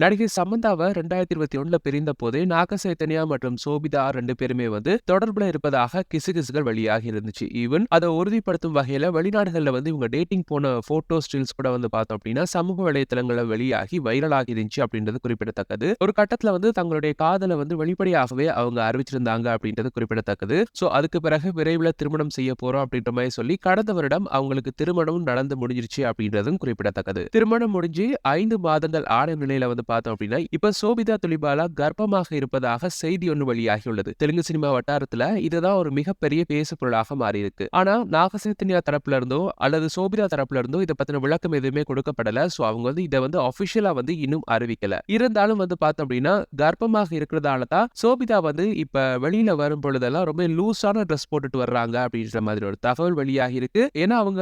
நடிகை சமந்தாவ 2021ல பிரிந்த போதே நாக சைத்தன்யா மற்றும் சோபிதா 2 பேருமே தொடர்புல இருப்பதாக கிசுகிசுகள் வெளியாகி இருந்துச்சு. ஈவன் அத உறுதிப்படுத்தும் வகையில வெளிநாடுகள்ல இவங்க டேட்டிங் போன போட்டோ ஸ்டில்ஸ் கூட பார்த்தோம் அப்படின்னா, சமூக வலைதளங்கள்ல வெளியாகி வைரல் ஆகி இருந்துச்சு அப்படின்றது குறிப்பிடத்தக்கது. ஒரு கட்டத்துல தங்களுடைய காதல வெளிப்படையாகவே அவங்க அறிவிச்சிருந்தாங்க அப்படின்றது குறிப்பிடத்தக்கது. சோ அதுக்கு பிறகு விரைவில் திருமணம் செய்ய போறோம் அப்படின்ற மாதிரி சொல்லி கடந்த வருடம் அவங்களுக்கு திருமணம் நடந்து முடிஞ்சிருச்சு அப்படின்றதும் குறிப்பிடத்தக்கது. திருமணம் முடிஞ்சு 5 மாதங்கள் ஆன நிலையில பார்த்தோம் அப்படின்னா, இப்ப சோபிதா துலிபாலா கர்ப்பமாக இருப்பதாக செய்தி ஒன்று வெளியாகியுள்ளது. தெலுங்கு சினிமா வட்டாரத்துல இதுதான் ஒரு மிகப்பெரிய பேசு பொருளாக மாறி இருக்கு. ஆனா நாக சைத்தன்யா தரப்புல இருந்தோ அல்லது சோபிதா தரப்புல இருந்தோ இதை பத்தின விளக்கம் எதுவுமே கொடுக்கப்படல. சோ அவங்க இதை அபிஷியலா இன்னும் அறிவிக்கல. இருந்தாலும் பார்த்தோம் அப்படின்னா, கர்ப்பமாக இருக்கிறதால தான் சோபிதா இப்ப வெளியில வரும் பொழுதெல்லாம் ரொம்ப லூஸான ட்ரெஸ் போட்டுட்டு வர்றாங்க அப்படின்ற மாதிரி ஒரு தகவல் வெளியாகி இருக்கு. ஏன்னா அவங்க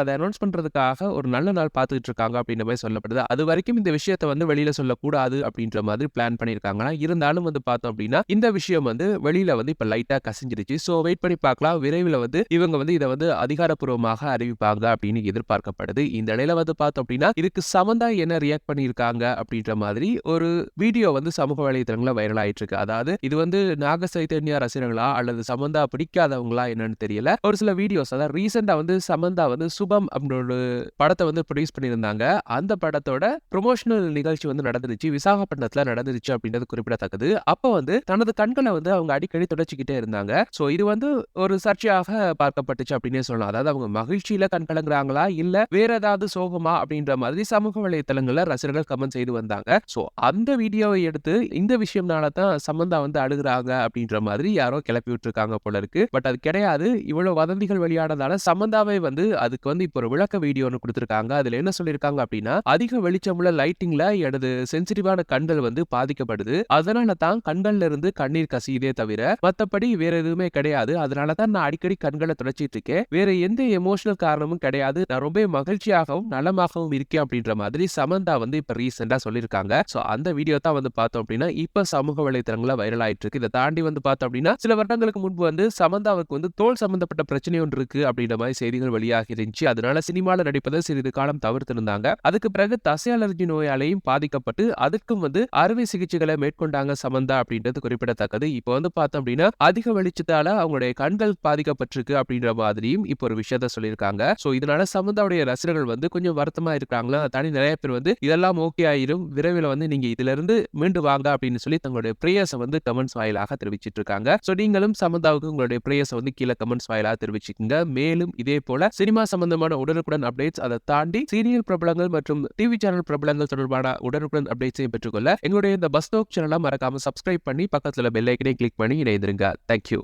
அதை அனௌன்ஸ் பண்றதுக்காக ஒரு நல்ல நாள் பார்த்துட்டு இருக்காங்க அப்படின்ற மாதிரி சொல்லப்படுது. அது வரைக்கும் இந்த விஷயத்தை வெளியில சொல்லக்கூடாது அப்படின்ற மாதிரி பிளான் பண்ணிருக்காங்க. இருந்தாலும் பார்த்தோம் அப்படின்னா, இந்த விஷயம் வெளியில இப்ப லைட்டா கசிஞ்சிருச்சு. சோ வெயிட் பண்ணி பார்க்கலாம். விரைவில் இவங்க இதை அதிகாரப்பூர்வமாக அறிவிப்பாங்க அப்படின்னு எதிர்பார்க்கப்படுது. இந்த இடையில பார்த்தோம் அப்படின்னா, இதுக்கு சமந்தா என்ன ரியாக்ட் பண்ணிருக்காங்க அப்படின்ற மாதிரி ஒரு வீடியோ சமூக வலைதளங்கள்ல வைரல் ஆயிட்டு இருக்கு. அதாவது இது நாக சைத்தன்யா ரசிகர்களா அல்லது சமந்தா பிடிக்காதவங்களா என்னன்னு தெரியல. ஒரு சில வீடியோஸ் அதாவது ரீசெண்டா சமந்தா சுபம் அப்படின்ற ஒரு படத்தை ப்ரொடியூஸ் பண்ணியிருந்தாங்க. அந்த படத்தோட ப்ரொமோஷனல் நிகழ்ச்சி நடந்துருச்சு. விசாகப்பட்டினத்துல நடந்துருச்சு அப்படின்றது குறிப்பிடத்தக்கது. அப்ப தனது கண்களை அவங்க அடிக்கடி தொடச்சிக்கிட்டே இருந்தாங்க. சோ இது ஒரு சர்ச்சையாக பார்க்கப்பட்டுச்சு அப்படின்னே சொல்லலாம். அதாவது அவங்க மகிழ்ச்சியில கண் கலங்குறாங்களா இல்ல வேற ஏதாவது சோகமா அப்படின்ற மாதிரி சமூக வலைதளங்கள்ல ரசிகர்கள் கமெண்ட் செய்து வந்தாங்க. சோ அந்த வீடியோவை எடுத்து இந்த விஷயம்னால தான் சமந்தா அழுகுறாங்க அப்படின்ற மாதிரி யாரோ கிளப்பி விட்டுருக்காங்க போல இருக்கு. பட் அது கிடையாது. இவ்வளவு வதந்திகள் வெளியானதால சமந்தாவே அதுக்கு இப்ப ஒரு விளக்க வீடியோ ஒன்று கொடுத்திருக்காங்க. அதுல என்ன சொல்லியிருக்காங்க அப்படின்னா, அதிக வெளிச்சமுள்ள லைட்டிங்ல எனது சென்சிட்டிவான கண்கள் பாதிக்கப்படுது. அதனால தான் கண்கள்ல இருந்து கண்ணீர் கசியுதே தவிர மத்தபடி வேற எதுவுமே கிடையாது. அதனால தான் நான் அடிக்கடி கண்களை துடைச்சிட்டு இருக்கேன். வேற எந்த எமோஷனல் காரணமும் கிடையாது. நான் ரொம்ப மகிழ்ச்சியாகவும் நலமாகவும் இருக்கேன் அப்படின்ற மாதிரி சமந்தா இப்ப ரீசெண்டா சொல்லியிருக்காங்க. சோ அந்த வீடியோ தான் பார்த்தோம் அப்படின்னா, இப்ப சமூக வலைதளங்கள்ல வைரல் ஆயிட்டு இருக்கு. இதை தாண்டி பார்த்தோம் அப்படின்னா, சில வருடங்களுக்கு முன்பு சமந்தாவுக்கு தோல் சம்பந்தப்பட்ட பிரச்சனை ஒன்று இருக்கு அப்படின்ற மாதிரி செய்திகள் வெளியாகி இருந்துச்சு. அதனால சினிமால நடிப்பதை சிறிது காலம் தவிர்த்திருந்தாங்க. அதுக்கு பிறகு தசை அலர்ஜி நோயாலையும் பாதிக்கப்பட்டு அதுக்கும் அறுவை சிகிச்சைகளை மேற்கொண்டாங்க சமந்தா அப்படின்றது குறிப்பிடத்தக்கது. இப்போ பார்த்தோம் அப்படின்னா, அதிக வெளிச்சத்தால அவங்களுடைய கண்கள் பாதிக்கப்பட்டிருக்கு அப்படின்ற மாதிரியும் இப்போ ஒரு விஷயத்த சொல்லியிருக்காங்க. சோ இதனால சமந்தாவுடைய ரசிகர்கள் கொஞ்சம் வருத்தமா இருக்காங்களா. தாண்டி நிறைய பேர் இதெல்லாம் ஓகே ஆயிரும், விரைவில் நீங்க இதுல இருந்து மீண்டு வாங்க அப்படின்னு சொல்லி தங்களுடைய பிரேயர்ஸ் கமெண்ட்ஸ் வாயிலாக தெரிவிச்சிட்டு இருக்காங்க. சோ நீங்களும் சமந்தாவுக்கு உங்களுடைய பிரேயர்ஸ் கீழே கமெண்ட்ஸ் வாயிலாக தெரிவிச்சுக்கோங்க. மேலும் இதே போல சினிமா சம்பந்தமான உடனுக்குடன் அப்டேட்ஸ், அதை தாண்டி சீரியல் பிரபலங்கள் மற்றும் டிவி சேனல் பிரபலங்கள் தொடர்பான உடனுக்குடன் அப்டேட்ஸையும் பெற்றுக்கொள்ள எங்களுடைய இந்த பஸ் டாக் சேனலை மறக்காம சப்ஸ்கிரைப் பண்ணி பக்கத்துல பெல் ஐக்கனை கிளிக் பண்ணி இணைந்திருங்க. தேங்க்யூ.